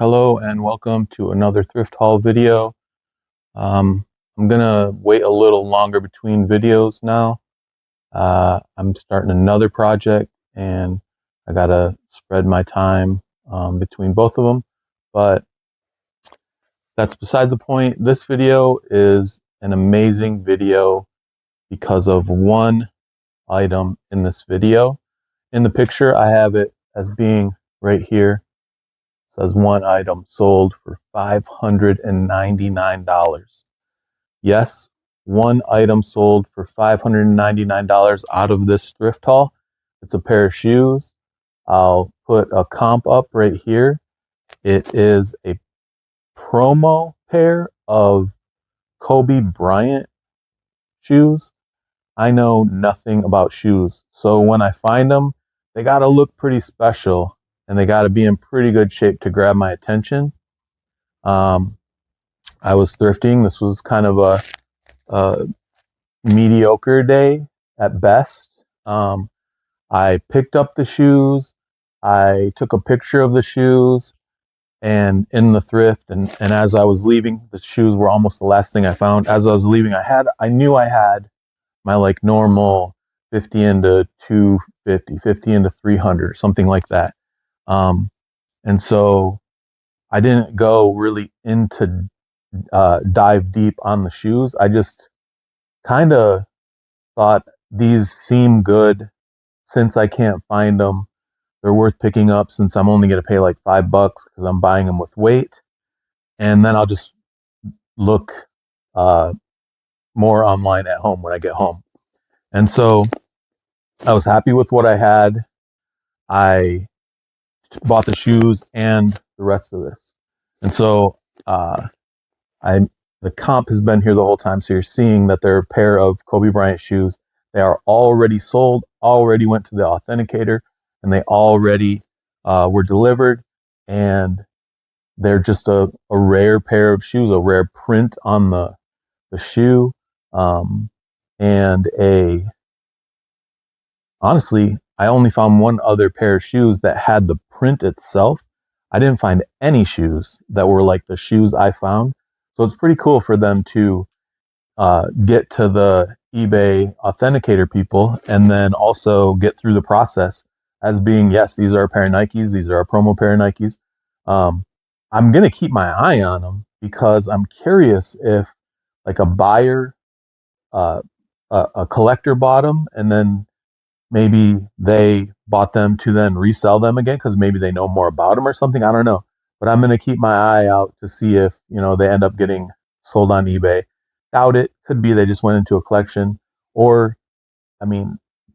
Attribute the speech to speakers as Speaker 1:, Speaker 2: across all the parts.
Speaker 1: Hello and welcome to another thrift haul video. I'm gonna wait a little longer between videos now. I'm starting another project and I gotta spread my time between both of them, but that's beside the point. This video is an amazing video because of one item in this video. In the picture, I have it as being right here. Says one item sold for $599. Yes, one item sold for $599 out of this thrift haul. It's a pair of shoes. I'll put a comp up right here. It is a promo pair of Kobe Bryant shoes. I know nothing about shoes, so when I find them, they gotta look pretty special and they got to be in pretty good shape to grab my attention. I was thrifting. This was kind of a mediocre day at best. I picked up the shoes. I took a picture of the shoes and in the thrift. And as I was leaving, the shoes were almost the last thing I found. As I was leaving, I knew I had my like normal 50 into 250, 50 into 300, something like that. And so I didn't go really into dive deep on the shoes. I just kind of thought these seem good since I can't find them. They're worth picking up since I'm only going to pay like $5 because I'm buying them with weight. And then I'll just look more online at home when I get home. And so I was happy with what I had. I bought the shoes and the rest of this. And so the comp has been here the whole time. So you're seeing that they're a pair of Kobe Bryant shoes. They are already sold, already went to the authenticator, and they already were delivered. And they're just a rare pair of shoes, a rare print on the shoe. Honestly, I only found one other pair of shoes that had the print itself. I didn't find any shoes that were like the shoes I found. So it's pretty cool for them to get to the eBay authenticator people and then also get through the process as being, yes, these are a pair of Nikes. These are a promo pair of Nikes. I'm going to keep my eye on them because I'm curious if like a buyer, a collector bought them and then maybe they bought them to then resell them again because maybe they know more about them or something. I don't know. But I'm going to keep my eye out to see if, they end up getting sold on eBay. Doubt it. Could be they just went into a collection. Or,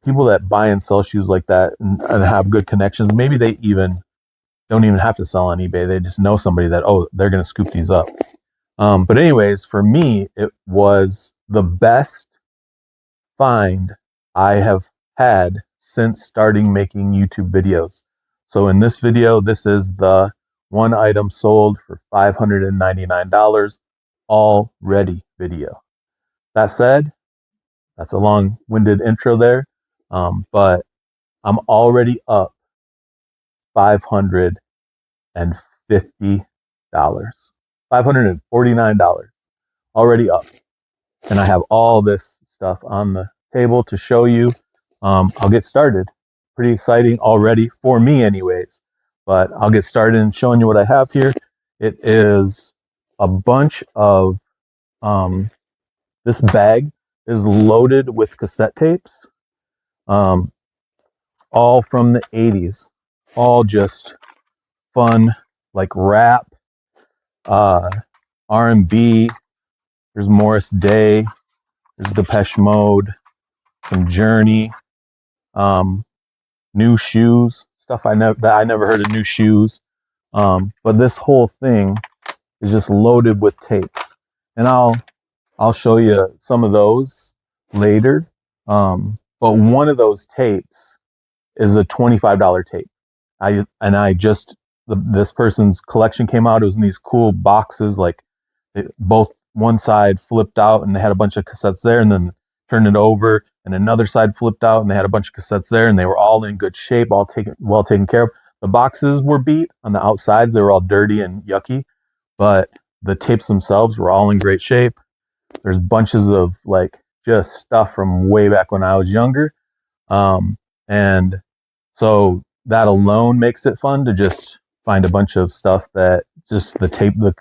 Speaker 1: people that buy and sell shoes like that and have good connections, maybe they don't even have to sell on eBay. They just know somebody that, they're going to scoop these up. But anyways, for me, it was the best find I have had since starting making YouTube videos. So in this video, this is the one item sold for $599 already video. That said, that's a long-winded intro there, but I'm already up $550, $549 already up. And I have all this stuff on the table to show you. I'll get started. Pretty exciting already for me anyways, but I'll get started in showing you what I have here. It is a bunch of, this bag is loaded with cassette tapes, all from the 80s, all just fun, like rap, R&B. There's Morris Day, there's Depeche Mode, some Journey, new shoes, stuff I never heard of new shoes. But this whole thing is just loaded with tapes, and I'll show you some of those later. But one of those tapes is a $25 tape. This person's collection came out. It was in these cool boxes, like both one side flipped out and they had a bunch of cassettes there, and then turned it over and another side flipped out and they had a bunch of cassettes there, and they were all in good shape, all well taken care of. The boxes were beat on the outsides. They were all dirty and yucky, but the tapes themselves were all in great shape. There's bunches of like just stuff from way back when I was younger. And so that alone makes it fun to just find a bunch of stuff that just the tape, the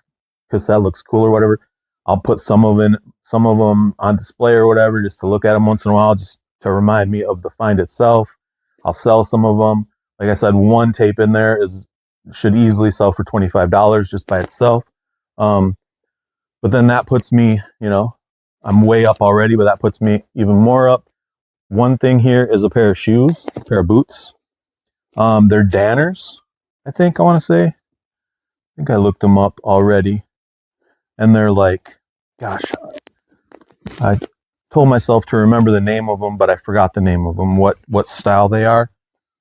Speaker 1: cassette looks cool or whatever. I'll put some of them on display or whatever, just to look at them once in a while, just to remind me of the find itself. I'll sell some of them. Like I said, one tape in there should easily sell for $25 just by itself. But then that puts me, I'm way up already, but that puts me even more up. One thing here is a pair of shoes, a pair of boots. They're Danners, I think I want to say. I think I looked them up already. And they're like, gosh, I told myself to remember the name of them, but I forgot the name of them, what style they are.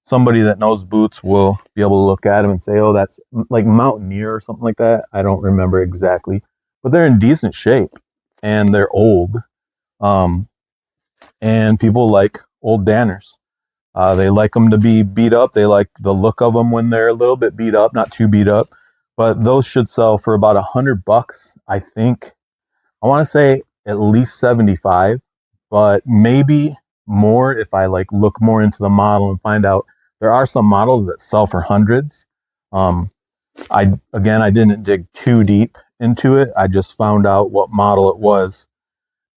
Speaker 1: Somebody that knows boots will be able to look at them and say, oh, that's like Mountaineer or something like that. I don't remember exactly, but they're in decent shape and they're old. And people like old Danners. They like them to be beat up. They like the look of them when they're a little bit beat up, not too beat up, but those should sell for about $100. I think I want to say at least 75, but maybe more if I like look more into the model and find out. There are some models that sell for hundreds. I didn't dig too deep into it. I just found out what model it was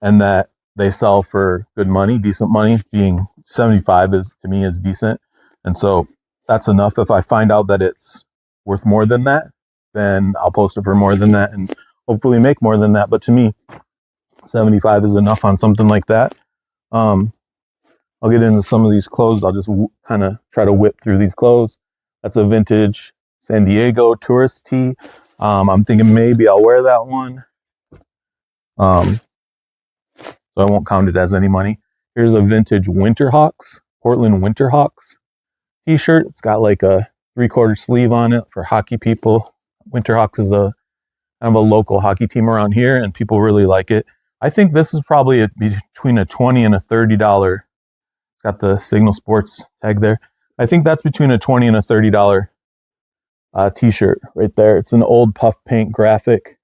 Speaker 1: and that they sell for good money, decent money. Being 75 to me is decent. And so that's enough. If I find out that it's worth more than that, then I'll post it for more than that and hopefully make more than that. But to me, 75 is enough on something like that. I'll get into some of these clothes. I'll just kind of try to whip through these clothes. That's a vintage San Diego tourist tee. I'm thinking maybe I'll wear that one. So I won't count it as any money. Here's a vintage Winterhawks, Portland Winterhawks t-shirt. It's got like a 3/4 sleeve on it for hockey people. Winterhawks is a kind of a local hockey team around here, and people really like it. I think this is probably between a $20 and a $30. It's got the Signal Sports tag there. I think that's between a $20 and a $30 t-shirt right there. It's an old puff paint graphic.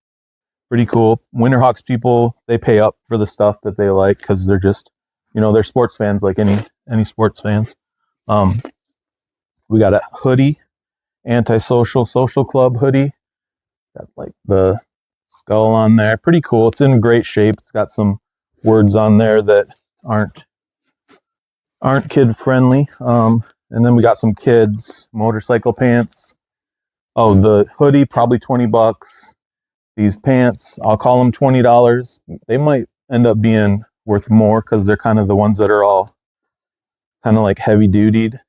Speaker 1: Pretty cool. Winterhawks people, they pay up for the stuff that they like because they're just, they're sports fans like any sports fans. We got a hoodie, Antisocial Social Club hoodie. Got like the skull on there. Pretty cool. It's in great shape. It's got some words on there that aren't kid friendly. And then we got some kids motorcycle pants. Oh, the hoodie probably $20. These pants, I'll call them $20. They might end up being worth more because they're kind of the ones that are all kind of like heavy dutied.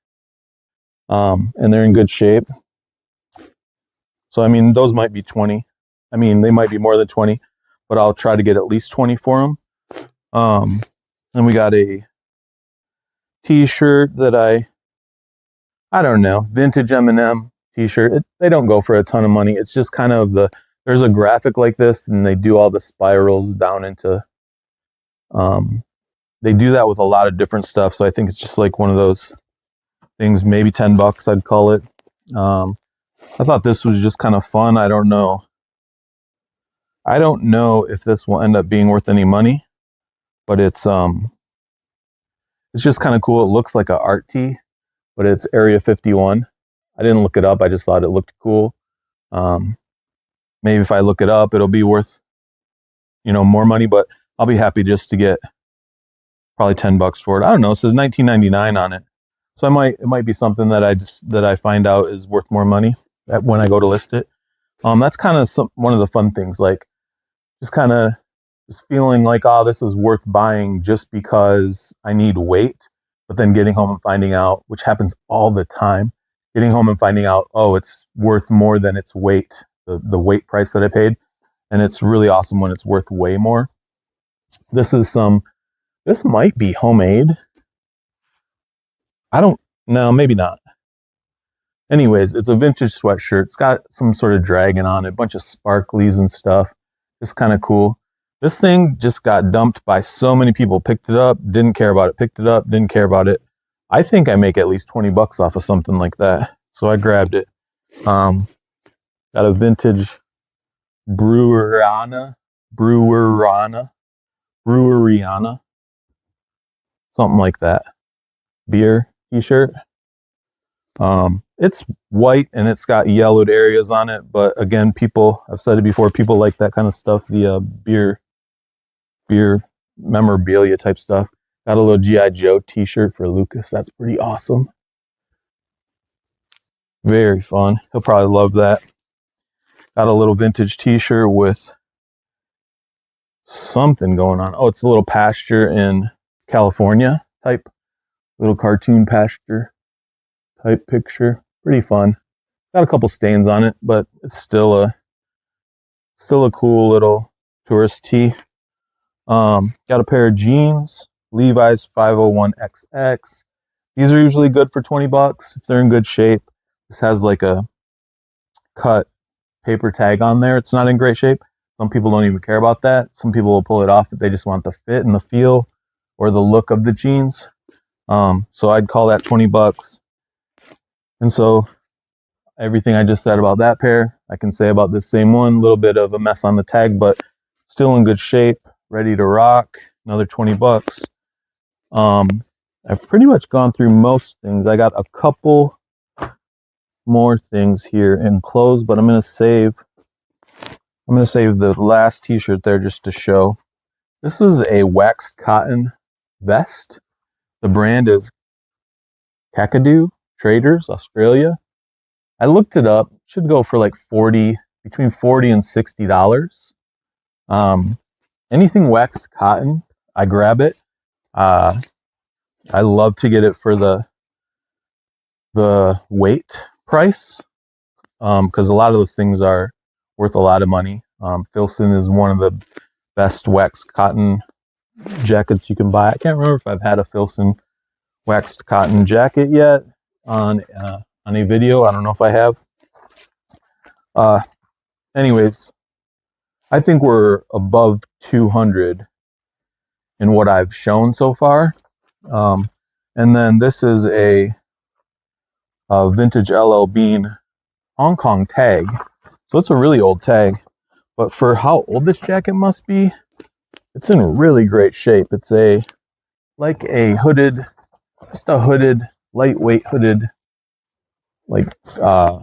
Speaker 1: And they're in good shape. So, I mean, those might be 20. I mean, they might be more than 20, but I'll try to get at least 20 for them. And we got a t-shirt that I don't know, vintage M&M t-shirt. They don't go for a ton of money. It's just kind of there's a graphic like this and they do all the spirals down into, they do that with a lot of different stuff. So I think it's just like one of those things, maybe $10 I'd call it. I thought this was just kind of fun. I don't know if this will end up being worth any money, but it's just kind of cool. It looks like an art tee, but it's Area 51. I didn't look it up. I just thought it looked cool. Maybe if I look it up, it'll be worth, more money, but I'll be happy just to get probably $10 for it. I don't know. It says $19.99 on it. So it might be something that I find out is worth more money when I go to list it. That's kind of one of the fun things, like just feeling like, oh, this is worth buying just because I need weight, but then getting home and finding out, which happens all the time, getting home and finding out, oh, it's worth more than its weight, the weight price that I paid. And it's really awesome when it's worth way more. This might be homemade. I don't know, maybe not. Anyways, it's a vintage sweatshirt. It's got some sort of dragon on it, a bunch of sparklies and stuff. Just kind of cool. This thing just got dumped by so many people. Picked it up, didn't care about it. Picked it up, didn't care about it. I think I make at least $20 off of something like that. so I grabbed it. Got a vintage Breweriana, something like that, beer t-shirt. It's white and it's got yellowed areas on it, but again, I've said it before, people like that kind of stuff, the beer memorabilia type stuff. Got a little G.I. Joe t-shirt for Lucas. That's pretty awesome. Very fun. He'll probably love that. Got a little vintage t-shirt with something going on. Oh, it's a little pasture in California type, little cartoon pasture type picture. Pretty fun. Got a couple stains on it, but it's still a cool little tourist tee. Got a pair of jeans, Levi's 501XX. These are usually good for 20 bucks if they're in good shape. This has like a cut paper tag on there. It's not in great shape. Some people don't even care about that. Some people will pull it off if they just want the fit and the feel or the look of the jeans. So I'd call that 20 bucks. And so everything I just said about that pair, I can say about this same one. A little bit of a mess on the tag, but still in good shape, ready to rock. Another 20 bucks. I've pretty much gone through most things. I got a couple more things here in clothes, but I'm going to save the last t-shirt there just to show. This is a waxed cotton vest. The brand is Kakadu Traders, Australia. I looked it up. It should go for like between $40 and $60. Anything waxed cotton, I grab it. I love to get it for the weight price, because a lot of those things are worth a lot of money. Filson is one of the best waxed cotton jackets you can buy. I can't remember if I've had a Filson waxed cotton jacket yet on a video. I don't know if I have. Anyways, I think we're above 200 in what I've shown so far. And then this is a vintage LL Bean Hong Kong tag. So it's a really old tag, but for how old this jacket must be, it's in really great shape. It's like a hooded, just a hooded, lightweight hooded, like, I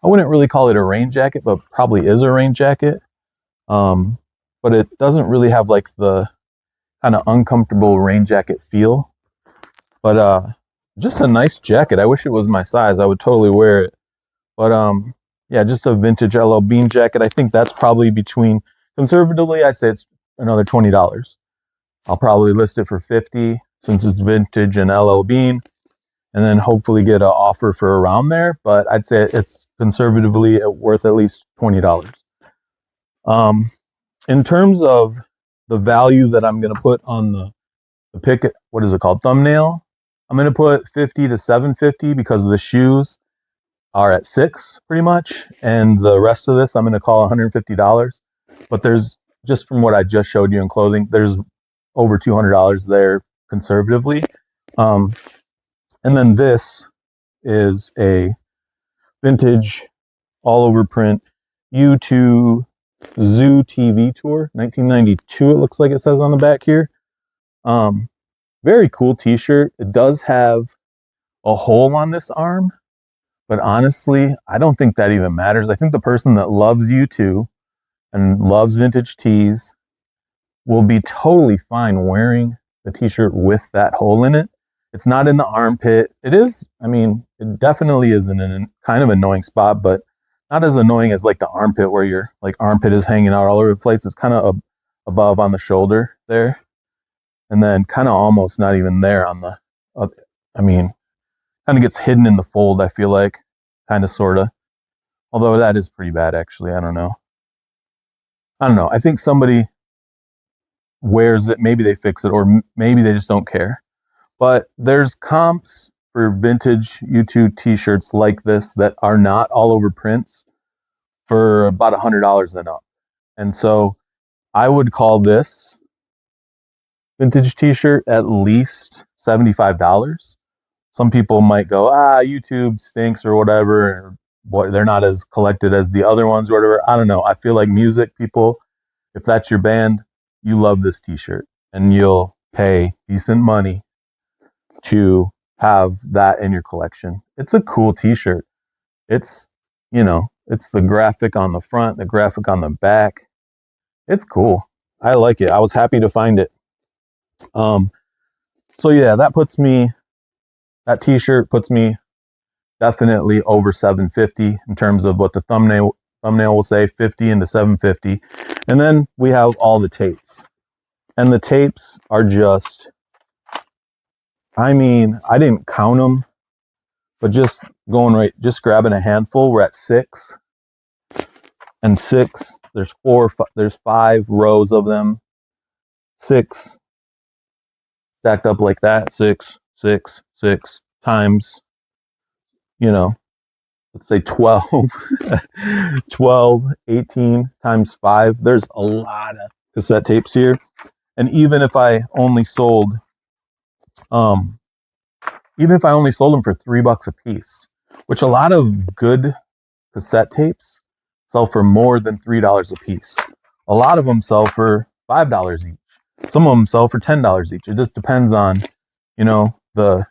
Speaker 1: wouldn't really call it a rain jacket, but probably is a rain jacket. But it doesn't really have like the kind of uncomfortable rain jacket feel. But just a nice jacket. I wish it was my size. I would totally wear it. But yeah, just a vintage LL Bean jacket. I think that's probably conservatively, I'd say it's another $20. I'll probably list it for $50 since it's vintage and LL Bean, and then hopefully get an offer for around there. But I'd say it's conservatively worth at least $20. In terms of the value that I'm going to put on the pick, what is it called, thumbnail, I'm going to put 50 to 750 because the shoes are at $6 pretty much, and the rest of this I'm going to call $150. But there's, just from what I just showed you in clothing, there's over $200 there conservatively. And then this is a vintage all over print U2 Zoo TV tour, 1992. It looks like it says on the back here. Very cool t-shirt. It does have a hole on this arm, but honestly, I don't think that even matters. I think the person that loves U2 and loves vintage tees will be totally fine wearing the t-shirt with that hole in it. It's not in the armpit. It is, I mean, it definitely is in a kind of annoying spot, but not as annoying as like the armpit where your like armpit is hanging out all over the place. It's kind of above on the shoulder there. And then kind of almost not even there on the, I mean, kind of gets hidden in the fold, I feel like, kind of, sort of. Although that is pretty bad, actually. I don't know. I think somebody wears it. Maybe they fix it, or maybe they just don't care. But there's comps for vintage U2 t-shirts like this that are not all over prints for about $100 and up. And so I would call this vintage t-shirt at least $75. some people might go, YouTube stinks or whatever, or what, they're not as collected as the other ones or whatever. I don't know. I feel like music people, if that's your band, you love this t-shirt and you'll pay decent money to have that in your collection. It's a cool t-shirt. It's, it's the graphic on the front, the graphic on the back. It's cool. I like it. I was happy to find it. So yeah, that t-shirt puts me definitely over $750 in terms of what the thumbnail will say, 50 into $750. And then we have all the tapes. And the tapes are just, I didn't count them, but just grabbing a handful, we're at 6. And 6, there's 5 rows of them. 6 stacked up like that. 6, 6, 6 times, let's say 12, 12, 18 times 5. There's a lot of cassette tapes here. And even if I only sold them for $3 a piece, which a lot of good cassette tapes sell for more than $3 a piece. A lot of them sell for $5 each. Some of them sell for $10 each. It just depends on, the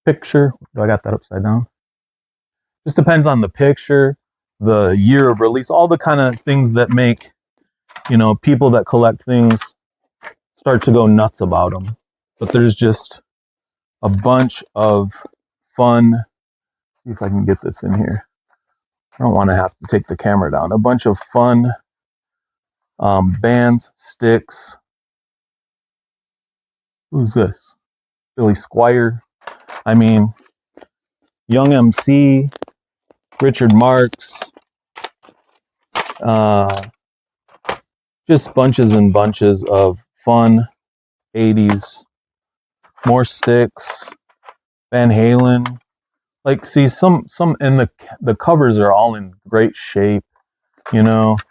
Speaker 1: picture. Do I got that upside down? Just depends on the picture, the year of release, all the kind of things that make, people that collect things start to go nuts about them. But there's just a bunch of fun. See if I can get this in here. I don't want to have to take the camera down. A bunch of fun bands, sticks. Who's this? Billy Squire. Young MC, Richard Marx. Just bunches and bunches of fun 80s. More sticks. Van Halen. Like, see, some and the covers are all in great shape, Fast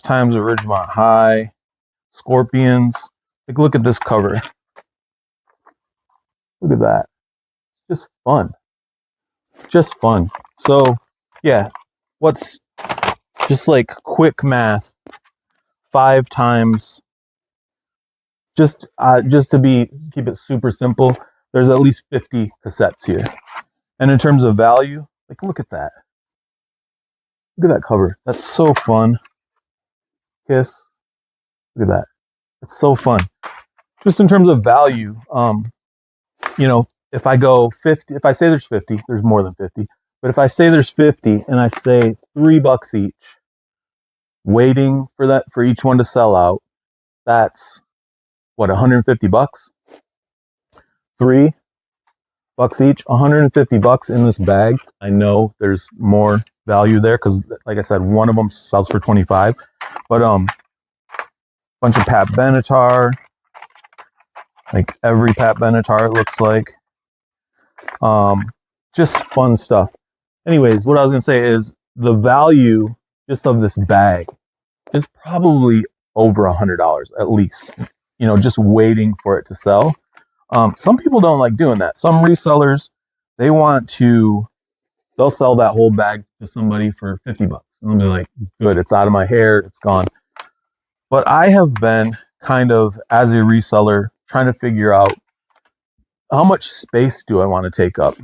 Speaker 1: Times at Ridgemont High, Scorpions. Like, look at this cover. Look at that. It's just fun. Just fun. So, yeah, what's just like quick math? 5 times. Just to keep it super simple, there's at least 50 cassettes here. And in terms of value, like, look at that. Look at that cover. That's so fun. Kiss. Look at that. It's so fun. Just in terms of value, if I go 50, if I say there's 50, there's more than 50. But if I say there's 50 and I say $3 each, waiting for each one to sell out, that's what, $150? $3 each, $150 in this bag. I know there's more value there because, like I said, one of them sells for $25. But bunch of Pat Benatar, like every Pat Benatar, it looks like. Just fun stuff. Anyways, what I was gonna say is the value just of this bag is probably over $100 at least. Just waiting for it to sell. Some people don't like doing that. Some resellers, they'll sell that whole bag to somebody for $50. And they'll be like, good, it's out of my hair, it's gone. But I have been kind of, as a reseller, trying to figure out how much space do I want to take up?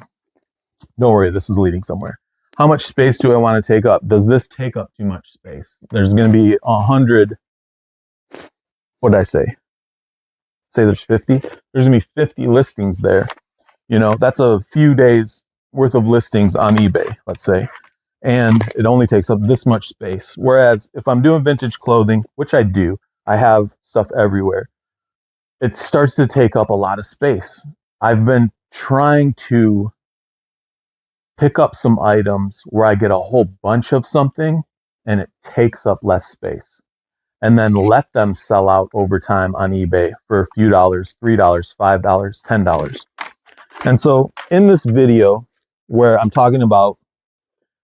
Speaker 1: Don't worry, this is leading somewhere. How much space do I want to take up? Does this take up too much space? There's going to be 100. What did I say? Say there's 50. There's going to be 50 listings there. That's a few days worth of listings on eBay, let's say. And it only takes up this much space. Whereas if I'm doing vintage clothing, which I do, I have stuff everywhere, it starts to take up a lot of space. I've been trying to pick up some items where I get a whole bunch of something and it takes up less space, and then let them sell out over time on eBay for a few dollars, $3, $5, $10. And so in this video where I'm talking about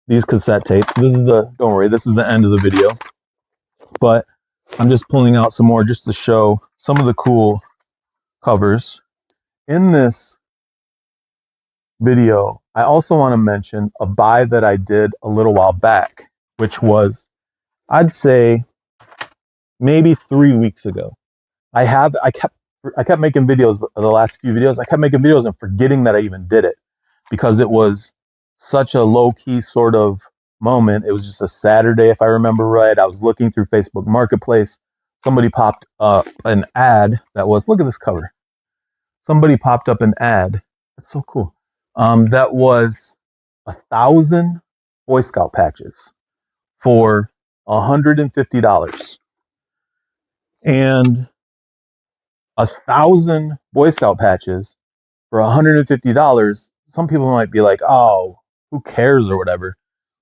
Speaker 1: these cassette tapes, don't worry, this is the end of the video, but I'm just pulling out some more just to show some of the cool covers. in this video, I also want to mention a buy that I did a little while back, which was, I'd say, maybe 3 weeks ago. I kept making videos, the last few videos. I kept making videos and forgetting that I even did it because it was such a low key sort of moment. It was just a Saturday, if I remember right. I was looking through Facebook Marketplace. Somebody popped up an ad that was, look at this cover. Somebody popped up an ad. That's so cool. That was 1,000 Boy Scout patches for $150. And 1,000 Boy Scout patches for $150. Some people might be like, oh, who cares or whatever.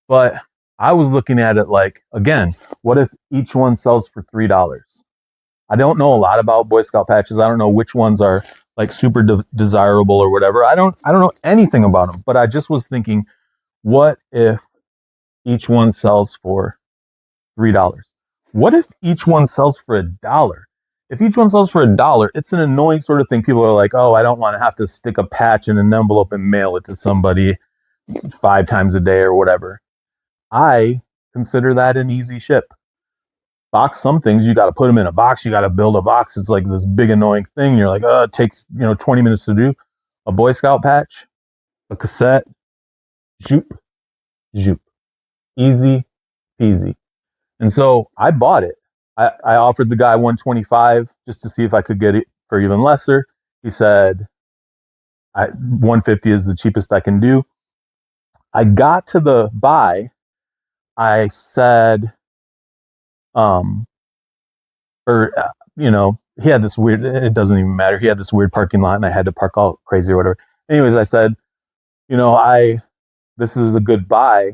Speaker 1: But I was looking at it like, again, what if each one sells for $3? I don't know a lot about Boy Scout patches. I don't know which ones are like super desirable or whatever. I don't know anything about them, but I just was thinking, what if each one sells for $3? What if each one sells for $1? If each one sells for $1, it's an annoying sort of thing. People are like, oh, I don't want to have to stick a patch in an envelope and mail it to somebody 5 times a day or whatever. I consider that an easy ship. Box, some things you got to put them in a box. You got to build a box. It's like this big annoying thing. You're like, oh, it takes 20 minutes to do. A Boy Scout patch, a cassette, zoop, zoop, easy peasy. And so I bought it. I offered the guy $125 just to see if I could get it for even lesser. He said, $150 is the cheapest I can do. I got to the buy. I said, he had this weird, it doesn't even matter. He had this weird parking lot and I had to park all crazy or whatever. Anyways, I said, this is a good buy.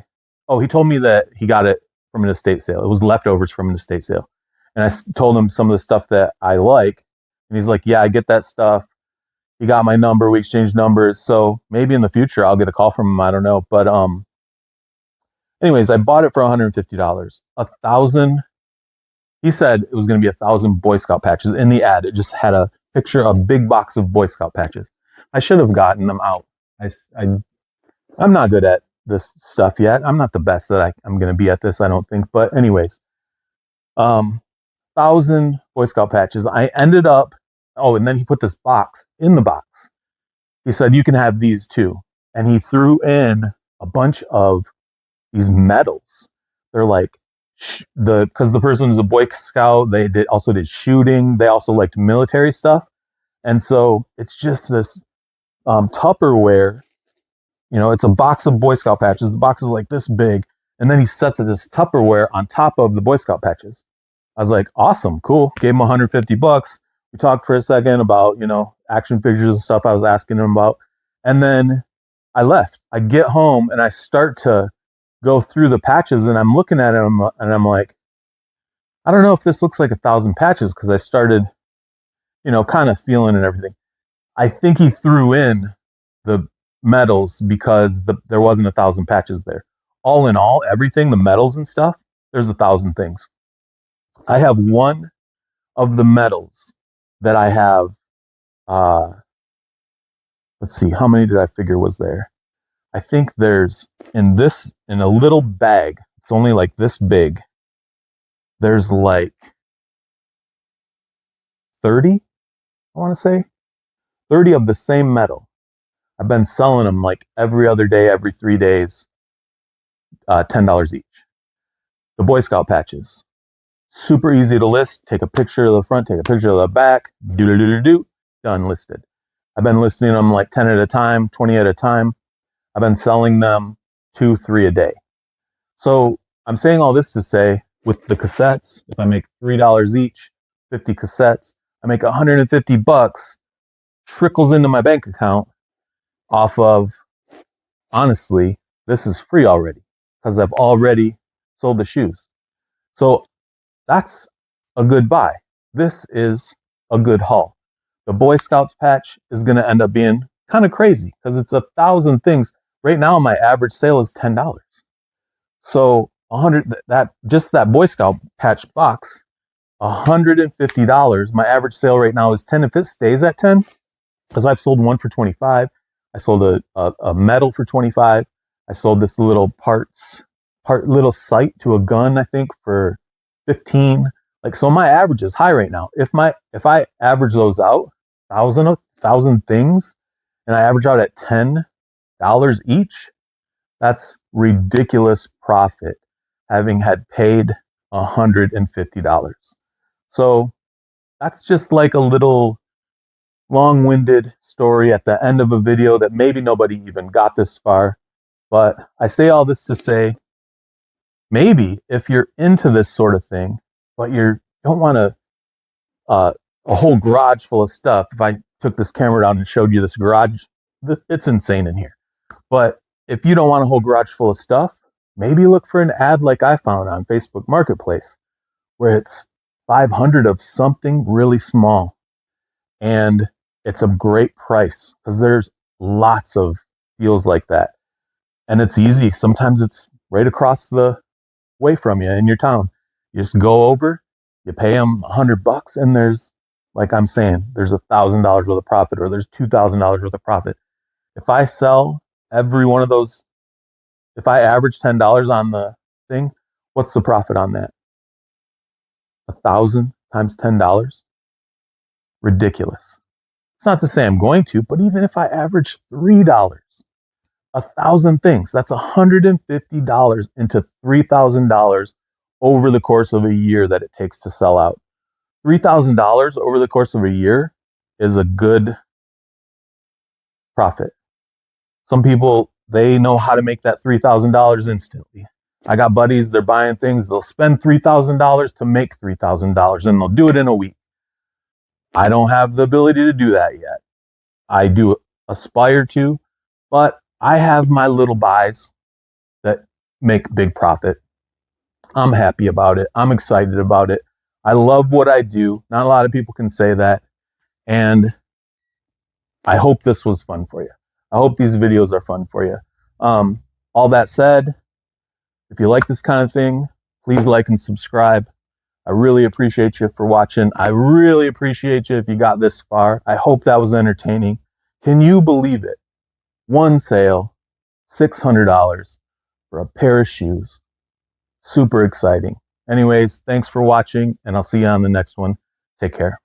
Speaker 1: Oh, he told me that he got it from an estate sale. It was leftovers from an estate sale. And I told him some of the stuff that I like. And he's like, yeah, I get that stuff. He got my number. We exchanged numbers. So maybe in the future I'll get a call from him. I don't know. But anyways, I bought it for $150. 1,000. He said it was going to be 1,000 Boy Scout patches. In the ad, it just had a picture, a big box of Boy Scout patches. I should have gotten them out. I'm not good at this stuff yet. I'm not the best that I'm going to be at this, I don't think. But anyways, 1,000 Boy Scout patches. I ended up, and then he put this box in the box. He said, you can have these too. And he threw in a bunch of these medals. They're like, because the person was a Boy Scout, they also did shooting. They also liked military stuff. And so it's just this Tupperware. It's a box of Boy Scout patches. The box is like this big. And then he sets this Tupperware on top of the Boy Scout patches. I was like, awesome, cool. Gave him $150. We talked for a second about, action figures and stuff I was asking him about. And then I left. I get home and I start to go through the patches and I'm looking at them and I'm like, I don't know if this looks like 1,000 patches because I started, kind of feeling and everything. I think he threw in the medals because there wasn't 1,000 patches there. All in all, everything, the medals and stuff, there's 1,000 things. I have one of the medals that I have. Let's see, how many did I figure was there? I think there's in a little bag. It's only like this big. There's like 30, I want to say 30 of the same medal. I've been selling them like every other day, every 3 days, $10 each. The Boy Scout patches, super easy to list. Take a picture of the front, take a picture of the back, done, listed. I've been listing them like 10 at a time, 20 at a time. I've been selling them 2, 3 a day. So I'm saying all this to say, with the cassettes, if I make $3 each, 50 cassettes, I make $150, trickles into my bank account off of, honestly, this is free already because I've already sold the shoes. So that's a good buy. This is a good haul. The Boy Scouts patch is going to end up being kind of crazy because it's 1,000 things. Right now, my average sale is $10. So that Boy Scout patch box, $150. My average sale right now is 10. If it stays at 10, because I've sold one for 25. I sold a metal for 25. I sold this little little sight to a gun, I think, for 15. Like, so my average is high right now. If I average those out, thousand things, and I average out at $10 each, that's ridiculous profit, having had paid $150. So that's just like a little long-winded story at the end of a video that maybe nobody even got this far. But I say all this to say, maybe if you're into this sort of thing, but you don't want a whole garage full of stuff. If I took this camera down and showed you this garage, it's insane in here. But if you don't want a whole garage full of stuff, maybe look for an ad like I found on Facebook Marketplace, where it's 500 of something really small. And it's a great price because there's lots of deals like that. And it's easy. Sometimes it's right across the way from you in your town. You just go over, you pay them $100, and there's, like I'm saying, there's $1,000 worth of profit, or there's $2,000 worth of profit. If I sell every one of those, if I average $10 on the thing, what's the profit on that? 1,000 times $10? Ridiculous. It's not to say I'm going to, but even if I average $3, 1,000 things, that's $150 into $3,000 over the course of a year that it takes to sell out. $3,000 over the course of a year is a good profit. Some people, they know how to make that $3,000 instantly. I got buddies, they're buying things, they'll spend $3,000 to make $3,000, and they'll do it in a week. I don't have the ability to do that yet. I do aspire to, but I have my little buys that make big profit. I'm happy about it. I'm excited about it. I love what I do. Not a lot of people can say that. And I hope this was fun for you. I hope these videos are fun for you. All that said, if you like this kind of thing, please like and subscribe. I really appreciate you for watching. I really appreciate you if you got this far. I hope that was entertaining. Can you believe it? One sale, $600 for a pair of shoes. Super exciting. Anyways, thanks for watching, and I'll see you on the next one. Take care.